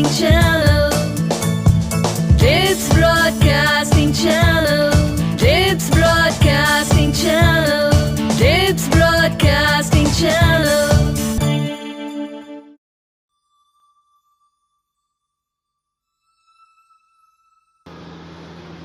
Channel. It's Broadcasting Channel. It's Broadcasting Channel. It's Broadcasting Channel.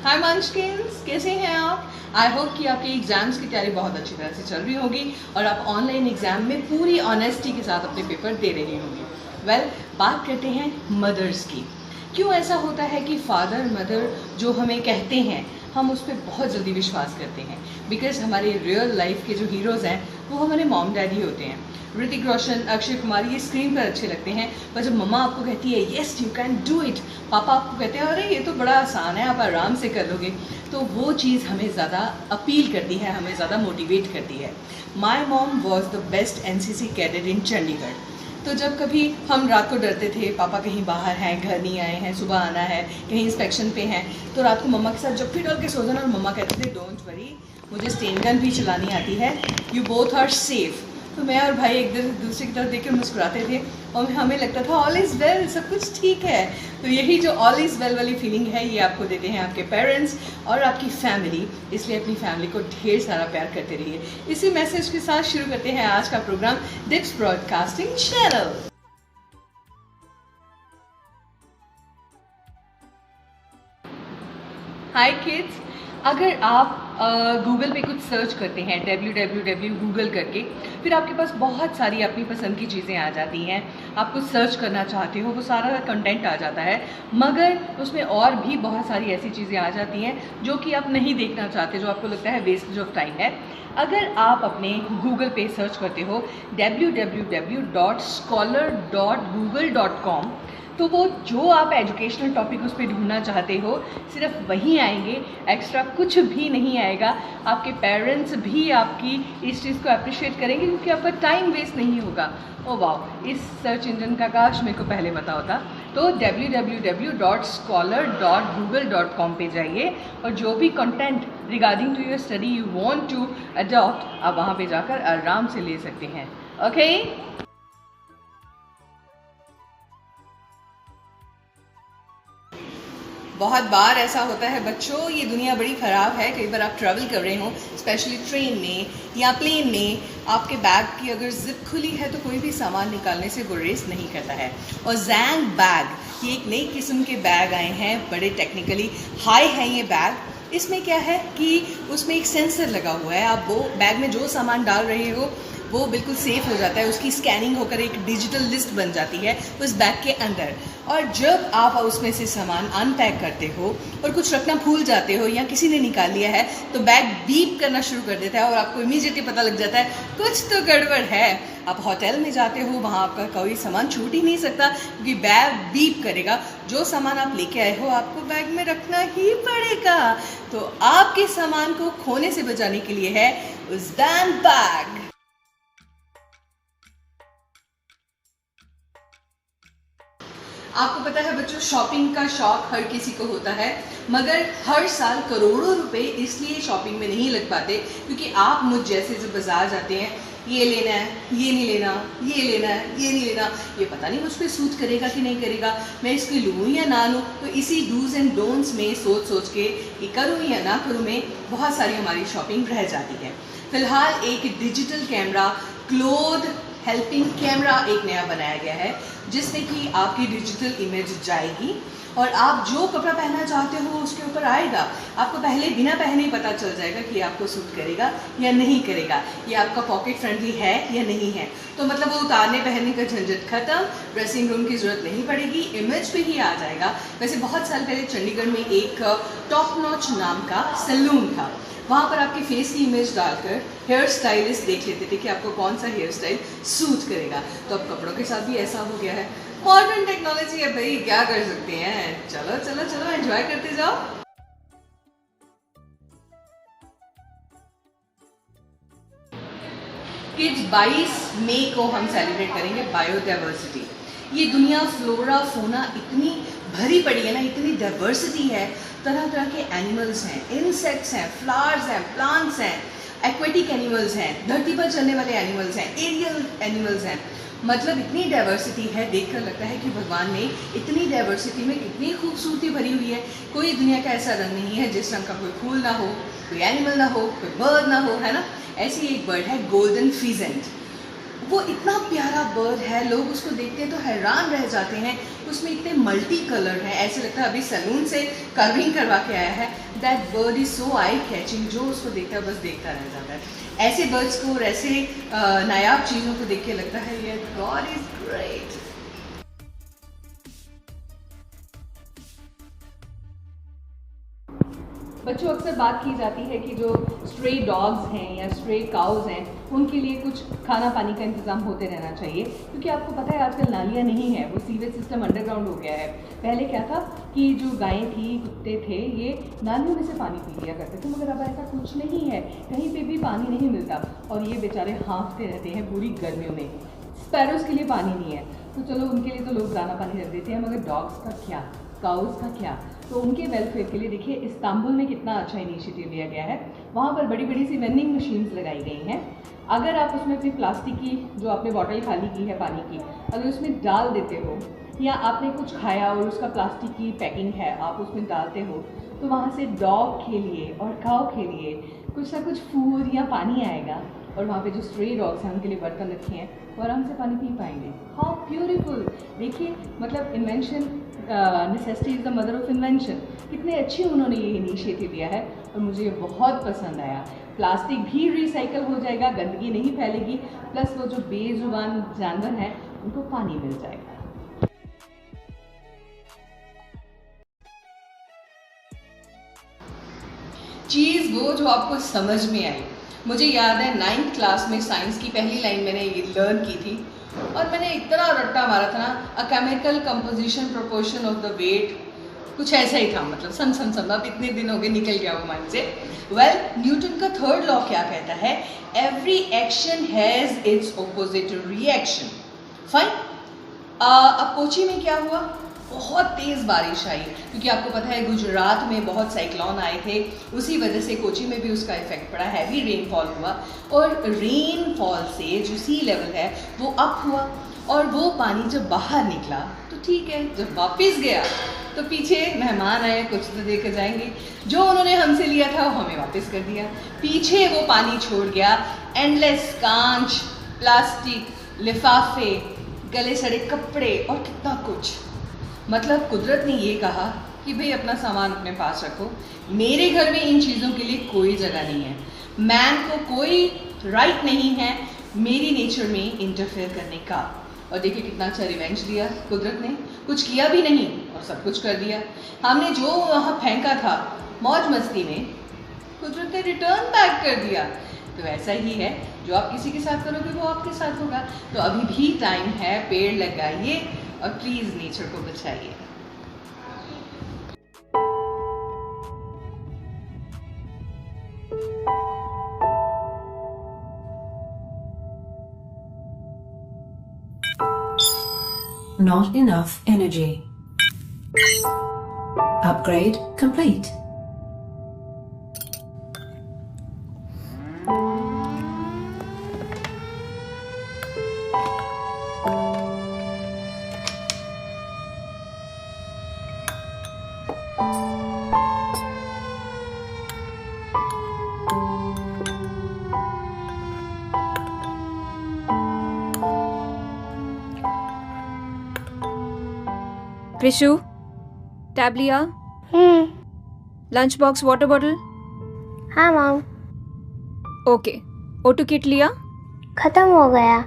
हाय मंचकिन्स, कैसे हैं आप? I hope कि आपके एग्जाम्स की तैयारी बहुत अच्छी तरह से चल रही होगी और आप ऑनलाइन एग्जाम में पूरी ऑनेस्टी के साथ अपने पेपर दे रही होंगी। बात करते हैं मदर्स की। क्यों ऐसा होता है कि फादर मदर जो हमें कहते हैं हम उस पर बहुत जल्दी विश्वास करते हैं? बिकॉज हमारे रियल लाइफ के जो हीरोज़ हैं वो हमारे मॉम डैडी होते हैं। ऋतिक रोशन, अक्षय कुमार ये स्क्रीन पर अच्छे लगते हैं, पर जब मम्मा आपको कहती है yes you can do it, पापा आपको कहते हैं अरे ये तो बड़ा आसान है, आप आराम से कर लोगे, तो वो चीज़ हमें ज़्यादा अपील करती है, हमें ज़्यादा मोटिवेट करती है। My mom was the best NCC cadet in Chandigarh. तो जब कभी हम रात को डरते थे पापा कहीं बाहर हैं, घर नहीं आए हैं, सुबह आना है, कहीं इंस्पेक्शन पे हैं, तो रात को मम्मा के साथ जब भी डर के सो जाना और मम्मा कहते थे डोंट वरी, मुझे स्टेन गन भी चलानी आती है, यू बोथ आर सेफ। तो मैं और भाई एक दूसरे की तरफ देख कर मुस्कुराते थे और हमें लगता था ऑल इज़ वेल, सब कुछ ठीक है। तो यही जो ऑल इज़ वेल वाली फीलिंग है ये आपको देते हैं आपके पेरेंट्स और आपकी फैमिली, इसलिए अपनी फैमिली को ढेर सारा प्यार करते रहिए। इसी मैसेज के साथ शुरू करते हैं आज का program DIPS broadcasting channel. Hi kids, अगर आप गूगल पे कुछ सर्च करते हैं www गूगल करके, फिर आपके पास बहुत सारी अपनी पसंद की चीज़ें आ जाती हैं, आप कुछ सर्च करना चाहते हो वो सारा कंटेंट आ जाता है, मगर उसमें और भी बहुत सारी ऐसी चीज़ें आ जाती हैं जो कि आप नहीं देखना चाहते, जो आपको लगता है वेस्ट ऑफ टाइम है। अगर आप अपने गूगल पे सर्च करते हो www.scholar.google.com, तो वो जो आप एजुकेशनल टॉपिक उस पर ढूंढना चाहते हो सिर्फ वहीं आएंगे, एक्स्ट्रा कुछ भी नहीं आएगा। आपके पेरेंट्स भी आपकी इस चीज़ को अप्रिशिएट करेंगे क्योंकि आपका टाइम वेस्ट नहीं होगा। ओ वाह, इस सर्च इंजन का काश मेरे को पहले पता होता। तो www.scholar.google.com पे जाइए और जो भी content regarding to your study you want to adopt, आप वहाँ पे जाकर आराम से ले सकते हैं। ओके बहुत बार ऐसा होता है बच्चों, ये दुनिया बड़ी ख़राब है। कई बार आप ट्रैवल कर रहे हो, स्पेशली ट्रेन में या प्लेन में, आपके बैग की अगर जिप खुली है तो कोई भी सामान निकालने से गुरेज नहीं करता है। और जैंग बैग, ये एक नई किस्म के बैग आए हैं, बड़े टेक्निकली हाई है ये बैग। इसमें क्या है कि उसमें एक सेंसर लगा हुआ है, आप वो बैग में जो सामान डाल रहे हो वो बिल्कुल सेफ़ हो जाता है, उसकी स्कैनिंग होकर एक डिजिटल लिस्ट बन जाती है उस बैग के अंदर। और जब आप उसमें से सामान अनपैक करते हो और कुछ रखना भूल जाते हो या किसी ने निकाल लिया है तो बैग बीप करना शुरू कर देता है और आपको इमीडिएटली पता लग जाता है कुछ तो गड़बड़ है। आप होटल में जाते हो, वहाँ आपका कोई सामान छूट ही नहीं सकता क्योंकि बैग बीप करेगा। जो सामान आप लेके आए हो आपको बैग में रखना ही पड़ेगा। तो आपके सामान को खोने से बचाने के लिए है उस दैन बैग। आपको पता है बच्चों, शॉपिंग का शौक हर किसी को होता है, मगर हर साल करोड़ों रुपए इसलिए शॉपिंग में नहीं लग पाते क्योंकि आप मुझ जैसे जो बाजार जाते हैं, ये लेना है, ये नहीं लेना, ये लेना है, ये नहीं लेना, ये पता नहीं मुझ पर सूट करेगा कि नहीं करेगा, मैं इसको लूँ या ना लूँ, तो इसी डूज एंड डोंट्स में सोच के ये करूँ या ना करूँ में बहुत सारी हमारी शॉपिंग रह जाती है। फिलहाल एक digital camera, cloth helping camera एक नया बनाया गया है जिससे कि आपकी डिजिटल इमेज जाएगी और आप जो कपड़ा पहनना चाहते हो उसके ऊपर आएगा। आपको पहले बिना पहने ही पता चल जाएगा कि आपको सूट करेगा या नहीं करेगा, ये आपका पॉकेट फ्रेंडली है या नहीं है। तो मतलब वो उतारने पहनने का झंझट खत्म, ड्रेसिंग रूम की ज़रूरत नहीं पड़ेगी, इमेज पे ही आ जाएगा। वैसे बहुत साल पहले चंडीगढ़ में एक टॉप नॉच नाम का सैलून था, वहाँ पर आपके फेस की इमेज डालकर हेयर स्टाइलिस्ट देख लेते थे कि आपको कौन सा हेयर स्टाइल सूट करेगा। तो अब कपड़ों के साथ भी ऐसा हो गया है। मॉडर्न टेक्नोलॉजी है भाई, क्या कर सकते हैं। चलो चलो चलो एंजॉय करते जाओ। किड्स, 22 मई को हम सेलिब्रेट करेंगे बायोडाइवर्सिटी। ये दुनिया फ्लोरा फोना इतनी भरी पड़ी है ना, इतनी डाइवर्सिटी है, तरह तरह के एनिमल्स हैं, इंसेक्ट्स हैं, फ्लावर्स हैं, प्लांट्स हैं, एक्वेटिक एनिमल्स हैं, धरती पर चलने वाले एनिमल्स हैं, एरियल एनिमल्स हैं। मतलब इतनी डाइवर्सिटी है, देखकर लगता है कि भगवान ने इतनी डाइवर्सिटी में कितनी खूबसूरती भरी हुई है। कोई दुनिया का ऐसा रंग नहीं है जिस रंग का कोई फूल ना हो, कोई एनिमल ना हो, कोई बर्ड ना हो, है ना। ऐसी एक बर्ड है गोल्डन फीजेंट। वो इतना प्यारा बर्ड है, लोग उसको देखते हैं तो हैरान रह जाते हैं। उसमें इतने मल्टी कलर हैं, ऐसे लगता है अभी सैलून से कर्विंग करवा के आया है। That bird is so eye catching, जो उसको देखता है बस देखता रह जाता है। ऐसे बर्ड्स को और ऐसे नायाब चीज़ों को देख के लगता है ये गॉड इज ग्रेट। बच्चों, अक्सर बात की जाती है कि जो स्ट्रे डॉग्स हैं या स्ट्रे काउज हैं, उनके लिए कुछ खाना पानी का इंतज़ाम होते रहना चाहिए, क्योंकि आपको पता है आजकल नालियाँ नहीं है, वो सीवेज सिस्टम अंडरग्राउंड हो गया है। पहले क्या था कि जो गायें थी, कुत्ते थे, ये नालियों में से पानी पी लिया करते थे, मगर अब ऐसा कुछ नहीं है, कहीं पे भी पानी नहीं मिलता और ये बेचारे हाँफते रहते हैं पूरी गर्मियों में। स्पैरोज के लिए पानी नहीं है, तो चलो उनके लिए तो लोग दाना पानी रख देते हैं, मगर डॉग्स का क्या, काउज का क्या? तो उनके वेलफेयर के लिए देखिए इस्तांबुल में कितना अच्छा इनिशिएटिव लिया गया है। वहाँ पर बड़ी बड़ी सी वेंडिंग मशीन्स लगाई गई हैं। अगर आप उसमें अपनी प्लास्टिक की जो आपने बॉटल खाली की है पानी की, अगर उसमें डाल देते हो, या आपने कुछ खाया और उसका प्लास्टिक की पैकिंग है आप उसमें डालते हो, तो वहाँ से डॉग के लिए और काऊ के लिए कुछ ना कुछ फूड या पानी आएगा और वहाँ पे जो स्ट्रे डॉग्स हैं उनके लिए बर्तन रखे हैं, वो आराम से पानी पी पाएंगे। How beautiful! देखिए, मतलब invention, necessity is the mother of invention. कितने अच्छे उन्होंने ये इनिशिएटिव लिया है और मुझे ये बहुत पसंद आया। प्लास्टिक भी रिसाइकल हो जाएगा, गंदगी नहीं फैलेगी, प्लस वो जो बेजुबान जानवर हैं उनको पानी मिल जाएगा। चीज़ वो जो आपको समझ में आई। मुझे याद है 9th क्लास में साइंस की पहली लाइन मैंने ये लर्न की थी और मैंने इतना रट्टा मारा था ना, a chemical composition proportion of the weight, कुछ ऐसा ही था, मतलब सन अब इतने दिन हो गए, निकल गया वो माइंड से। वेल, न्यूटन का थर्ड लॉ क्या कहता है? Every action has its opposite reaction. Fine. अब कोची में क्या हुआ? बहुत तेज़ बारिश आई, क्योंकि आपको पता है गुजरात में बहुत साइक्लोन आए थे, उसी वजह से कोची में भी उसका इफेक्ट पड़ा, हैवी रेनफॉल हुआ और रेनफॉल से जो सी लेवल है वो अप हुआ और वो पानी जब बाहर निकला तो ठीक है, जब वापस गया तो पीछे मेहमान आए, कुछ तो देकर जाएंगे, जो उन्होंने हमसे लिया था वो हमें वापस कर दिया। पीछे वो पानी छोड़ गया एंडलेस कांच, प्लास्टिक, लिफाफे, गले सड़े कपड़े और कितना कुछ। मतलब कुदरत ने ये कहा कि भाई अपना सामान अपने पास रखो, मेरे घर में इन चीज़ों के लिए कोई जगह नहीं है, मैन को कोई राइट नहीं है मेरी नेचर में इंटरफेयर करने का। और देखिए कितना अच्छा रिवेंज दिया कुदरत ने, कुछ किया भी नहीं और सब कुछ कर दिया। हमने जो वहाँ फेंका था मौज मस्ती में, कुदरत ने रिटर्न बैक कर दिया। तो ऐसा ही है, जो आप किसी के साथ करोगे वो आपके साथ होगा। तो अभी भी टाइम है, पेड़ लगाइए और प्लीज़ नेचर को बचाइए। Not enough energy. Upgrade complete. Krishu, tab लिया? Lunch box, water bottle? हाँ मॉम। ओके। O2 किट लिया? खत्म हो गया।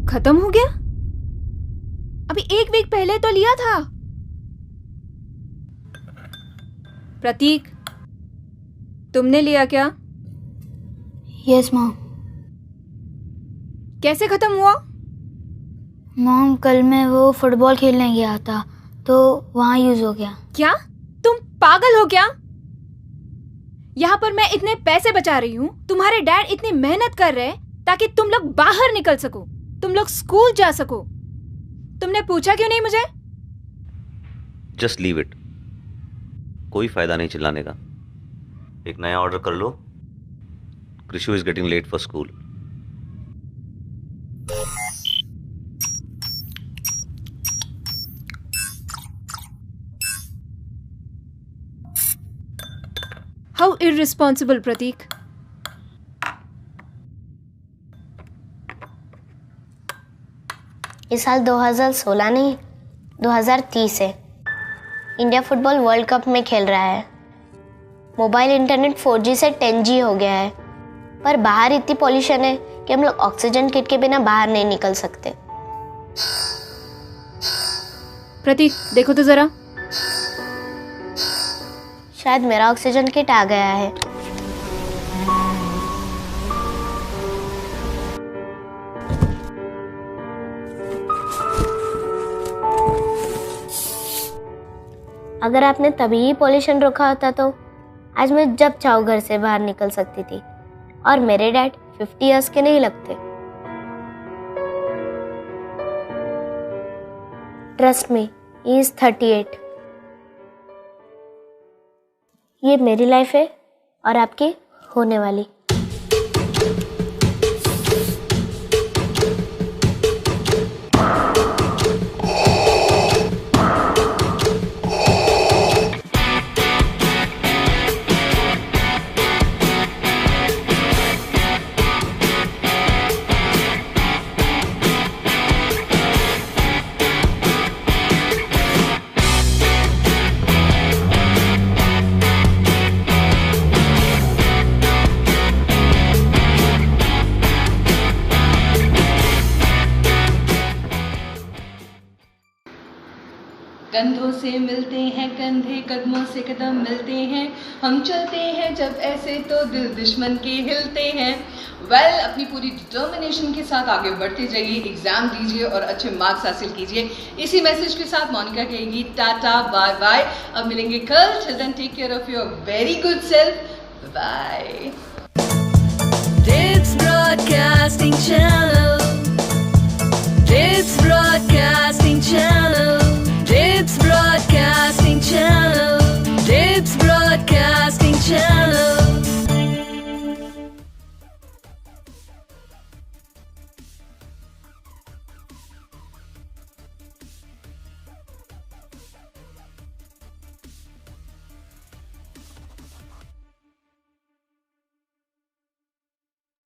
खत्म हो गया? अभी 1 वीक पहले तो लिया था। प्रतीक, तुमने लिया क्या? Yes mom. कैसे खत्म हुआ? मॉम, कल मैं वो फुटबॉल खेलने गया था तो वहाँ यूज हो गया। क्या तुम पागल हो क्या? यहाँ पर मैं इतने पैसे बचा रही हूँ, तुम्हारे डैड इतनी मेहनत कर रहे हैं ताकि तुम लोग बाहर निकल सको, तुम लोग स्कूल जा सको। तुमने पूछा क्यों नहीं मुझे? जस्ट लीव इट, कोई फायदा नहीं चिल्लाने का। एक नया ऑर्डर कर लो। Krishu is getting late for school. How irresponsible Pratik. इस साल 2016 नहीं 2030 है। इंडिया फुटबॉल वर्ल्ड कप में खेल रहा है। मोबाइल इंटरनेट 4G से 10G हो गया है, पर बाहर इतनी पॉल्यूशन है कि हम लोग ऑक्सीजन किट के बिना बाहर नहीं निकल सकते। प्रतीक देखो तो जरा। शायद मेरा ऑक्सीजन किट आ गया है। अगर आपने तभी ही पॉल्यूशन रोका होता तो आज मैं जब चाहूँ घर से बाहर निकल सकती थी, और मेरे डैड 50 इयर्स के नहीं लगते। Trust me, he is 38। ये मेरी लाइफ है और आपकी होने वाली। कंधों से मिलते हैं कंधे, कदमों से कदम मिलते हैं, हम चलते हैं जब ऐसे तो दिल दुश्मन के हिलते हैं। वेल, अपनी पूरी डिटर्मिनेशन के साथ आगे बढ़ते जाइए, एग्जाम दीजिए और अच्छे मार्क्स हासिल कीजिए। इसी मैसेज के साथ मोनिका कहेगी टाटा बाय बाय। अब मिलेंगे कल। Till then take care of your very good self. Bye.